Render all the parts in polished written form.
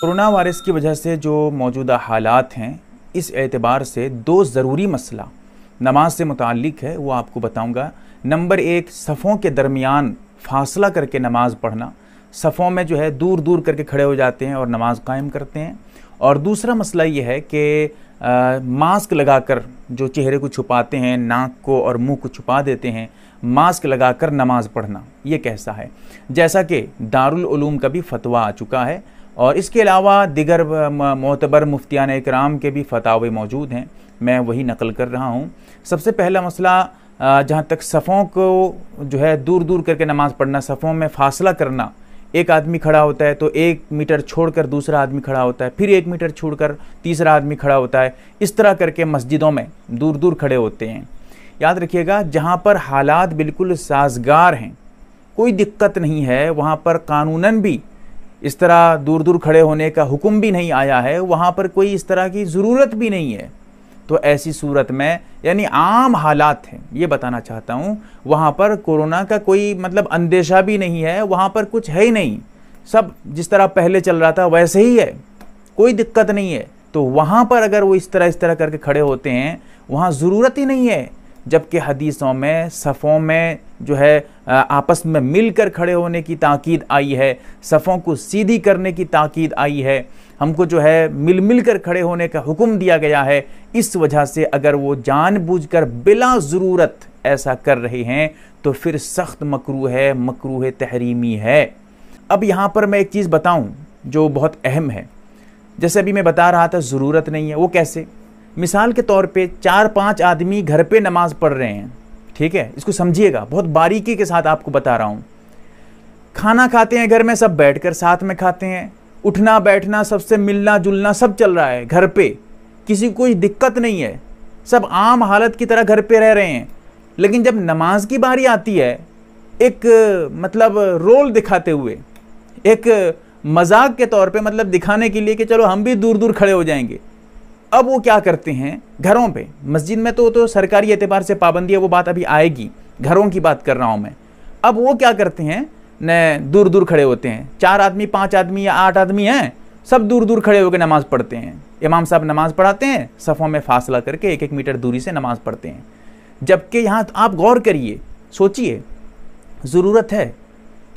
Corona virus की वजह से जो मौजूदा हालात हैं, इस एतबार से दो ज़रूरी मसला नमाज से मुताल्लिक़ है, वो आपको बताऊंगा। नंबर एक, सफ़ों के दरमियान फासला करके नमाज़ पढ़ना। सफ़ों में जो है दूर दूर करके खड़े हो जाते हैं और नमाज कायम करते हैं। और दूसरा मसला ये है कि मास्क लगाकर जो चेहरे को छुपाते हैं, नाक को और मुंह को छुपा देते हैं, मास्क लगाकर नमाज पढ़ना, ये कैसा है? जैसा कि दारुल उलूम का भी फतवा आ चुका है और इसके अलावा दिगर मोतबर मुफ्तियान इकराम के भी फतावे मौजूद हैं, मैं वही नकल कर रहा हूँ। सबसे पहला मसला, जहाँ तक सफ़ों को जो है दूर दूर करके नमाज़ पढ़ना, सफ़ों में फ़ासला करना। एक आदमी खड़ा होता है तो 1 मीटर छोड़कर दूसरा आदमी खड़ा होता है, फिर 1 मीटर छोड़कर तीसरा आदमी खड़ा होता है। इस तरह करके मस्जिदों में दूर दूर खड़े होते हैं। याद रखिएगा, जहाँ पर हालात बिल्कुल साजगार हैं, कोई दिक्कत नहीं है, वहाँ पर कानूनन भी इस तरह दूर दूर खड़े होने का हुक्म भी नहीं आया है, वहाँ पर कोई इस तरह की ज़रूरत भी नहीं है। तो ऐसी सूरत में, यानी आम हालात हैं, ये बताना चाहता हूँ, वहाँ पर कोरोना का कोई मतलब अंदेशा भी नहीं है, वहाँ पर कुछ है ही नहीं, सब जिस तरह पहले चल रहा था वैसे ही है, कोई दिक्कत नहीं है। तो वहाँ पर अगर वो इस तरह करके खड़े होते हैं, वहाँ ज़रूरत ही नहीं है। जबकि हदीसों में सफ़ों में जो है आपस में मिलकर खड़े होने की ताकीद आई है, सफ़ों को सीधी करने की ताकीद आई है, हमको जो है मिल कर खड़े होने का हुक्म दिया गया है। इस वजह से अगर वो जानबूझकर बिला ज़रूरत ऐसा कर रहे हैं तो फिर सख्त मकरूह है, मकरूह तहरीमी है। अब यहाँ पर मैं एक चीज़ बताऊँ जो बहुत अहम है। जैसे अभी मैं बता रहा था ज़रूरत नहीं है, वो कैसे? मिसाल के तौर पे 4-5 आदमी घर पे नमाज़ पढ़ रहे हैं, ठीक है? इसको समझिएगा, बहुत बारीकी के साथ आपको बता रहा हूँ। खाना खाते हैं घर में, सब बैठकर साथ में खाते हैं, उठना बैठना, सबसे मिलना जुलना सब चल रहा है घर पे, किसी को कोई दिक्कत नहीं है, सब आम हालत की तरह घर पे रह रहे हैं। लेकिन जब नमाज की बारी आती है, एक मतलब रोल दिखाते हुए, एक मजाक के तौर पे, मतलब दिखाने के लिए कि चलो हम भी दूर दूर खड़े हो जाएंगे, अब वो क्या करते हैं घरों पे, मस्जिद में तो सरकारी एतबार से पाबंदी है, वो बात अभी आएगी, घरों की बात कर रहा हूँ मैं। अब वो क्या करते हैं, न दूर दूर खड़े होते हैं, 4 आदमी 5 आदमी या 8 आदमी हैं, सब दूर दूर खड़े होकर नमाज़ पढ़ते हैं। इमाम साहब नमाज़ पढ़ाते हैं, सफ़ों में फासला करके 1-1 मीटर दूरी से नमाज़ पढ़ते हैं। जबकि यहाँ आप गौर करिए, सोचिए, ज़रूरत है?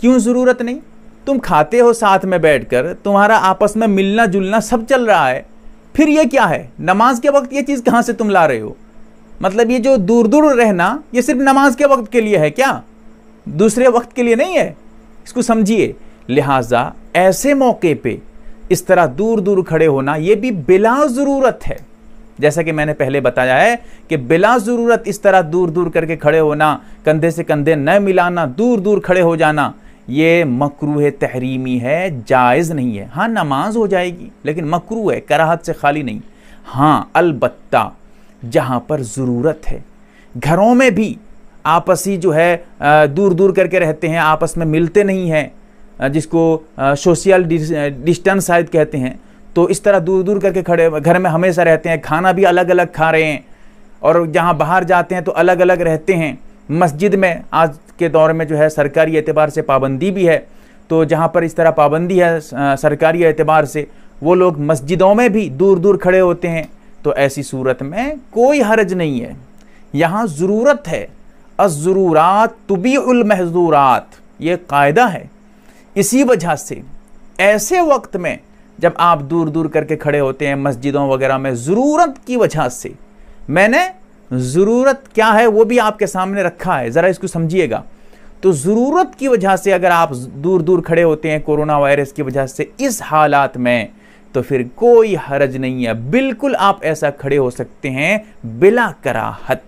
क्यों ज़रूरत नहीं? तुम खाते हो साथ में बैठकर, तुम्हारा आपस में मिलना जुलना सब चल रहा है, फिर ये क्या है? नमाज के वक्त ये चीज़ कहाँ से तुम ला रहे हो? मतलब ये जो दूर दूर रहना, ये सिर्फ नमाज के वक्त के लिए है क्या? दूसरे वक्त के लिए नहीं है, इसको समझिए। लिहाजा ऐसे मौके पे इस तरह दूर दूर खड़े होना, ये भी बिला ज़रूरत है। जैसा कि मैंने पहले बताया है कि बिला ज़रूरत इस तरह दूर दूर करके खड़े होना, कंधे से कंधे न मिलाना, दूर दूर खड़े हो जाना, ये मकरूह तहरीमी है, जायज़ नहीं है। हाँ, नमाज हो जाएगी, लेकिन मकरूह है, कराहत से खाली नहीं। हाँ, अलबत्ता जहाँ पर ज़रूरत है, घरों में भी आपसी जो है दूर दूर करके रहते हैं, आपस में मिलते नहीं हैं, जिसको सोशल डिस्टेंस शायद कहते हैं, तो इस तरह दूर दूर करके खड़े घर में हमेशा रहते हैं, खाना भी अलग अलग खा रहे हैं, और जहाँ बाहर जाते हैं तो अलग अलग रहते हैं। मस्जिद में आज के दौर में जो है सरकारी एतबार से पाबंदी भी है, तो जहाँ पर इस तरह पाबंदी है सरकारी एतबार से, वो लोग मस्जिदों में भी दूर दूर खड़े होते हैं। तो ऐसी सूरत में कोई हर्ज नहीं है। यहाँ ज़रूरत है, अज़्ज़रूरात तुबीउल महज़ूरात, ये कायदा है। इसी वजह से ऐसे वक्त में जब आप दूर दूर करके खड़े होते हैं मस्जिदों वगैरह में, ज़रूरत की वजह से, मैंने ज़रूरत क्या है वो भी आपके सामने रखा है, ज़रा इसको समझिएगा। तो ज़रूरत की वजह से अगर आप दूर दूर खड़े होते हैं कोरोना वायरस की वजह से इस हालात में, तो फिर कोई हरज नहीं है, बिल्कुल आप ऐसा खड़े हो सकते हैं बिला कराहत।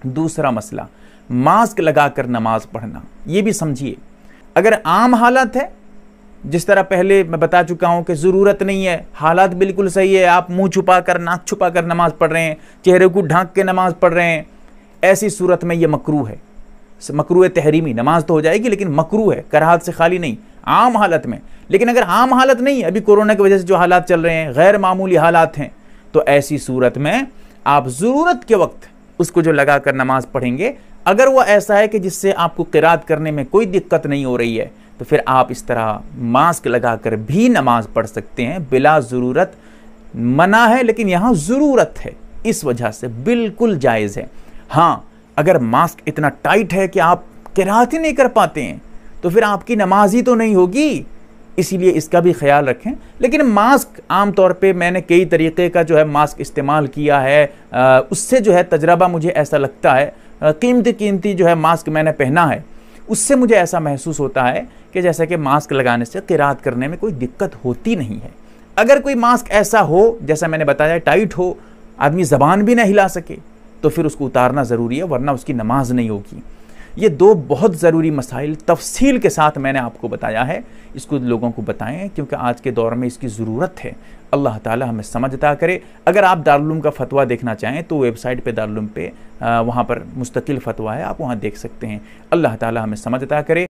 दूसरा मसला, मास्क लगाकर नमाज पढ़ना, ये भी समझिए। अगर आम हालत है, जिस तरह पहले मैं बता चुका हूं कि ज़रूरत नहीं है, हालात बिल्कुल सही है, आप मुंह छुपाकर नाक छुपाकर नमाज पढ़ रहे हैं, चेहरे को ढांक के नमाज पढ़ रहे हैं, ऐसी सूरत में ये मकरूह है, मकरूह तहरीमी। नमाज तो हो जाएगी लेकिन मकरूह है, कराहत से खाली नहीं, आम हालत में। लेकिन अगर आम हालत नहीं है, अभी कोरोना की वजह से जो हालात चल रहे हैं गैर मामूली हालात हैं, तो ऐसी सूरत में आप ज़रूरत के वक्त उसको जो लगा कर नमाज पढ़ेंगे, अगर वो ऐसा है कि जिससे आपको क़िरात करने में कोई दिक्कत नहीं हो रही है, तो फिर आप इस तरह मास्क लगाकर भी नमाज पढ़ सकते हैं बिला ज़रूरत। मना है लेकिन यहाँ ज़रूरत है, इस वजह से बिल्कुल जायज़ है। हाँ, अगर मास्क इतना टाइट है कि आप किरात ही नहीं कर पाते हैं तो फिर आपकी नमाज ही तो नहीं होगी, इसीलिए इसका भी ख्याल रखें। लेकिन मास्क आम तौर पे मैंने कई तरीक़े का जो है मास्क इस्तेमाल किया है, उससे जो है तजर्बा मुझे ऐसा लगता है, कीमती जो है मास्क मैंने पहना है, उससे मुझे ऐसा महसूस होता है कि जैसे कि मास्क लगाने से क़िरात करने में कोई दिक्कत होती नहीं है। अगर कोई मास्क ऐसा हो जैसा मैंने बताया टाइट हो, आदमी ज़बान भी ना हिला सके, तो फिर उसको उतारना ज़रूरी है, वरना उसकी नमाज नहीं होगी। ये दो बहुत ज़रूरी मसाइल तफसील के साथ मैंने आपको बताया है, इसको लोगों को बताएं क्योंकि आज के दौर में इसकी ज़रूरत है। अल्लाह ताला हमें समझ अता करे। अगर आप दारुल उलूम का फ़तवा देखना चाहें तो वेबसाइट पे दारुल उलूम पे वहाँ पर मुस्तकिल फ़तवा है, आप वहाँ देख सकते हैं। अल्लाह ताला हमें समझ अता करे।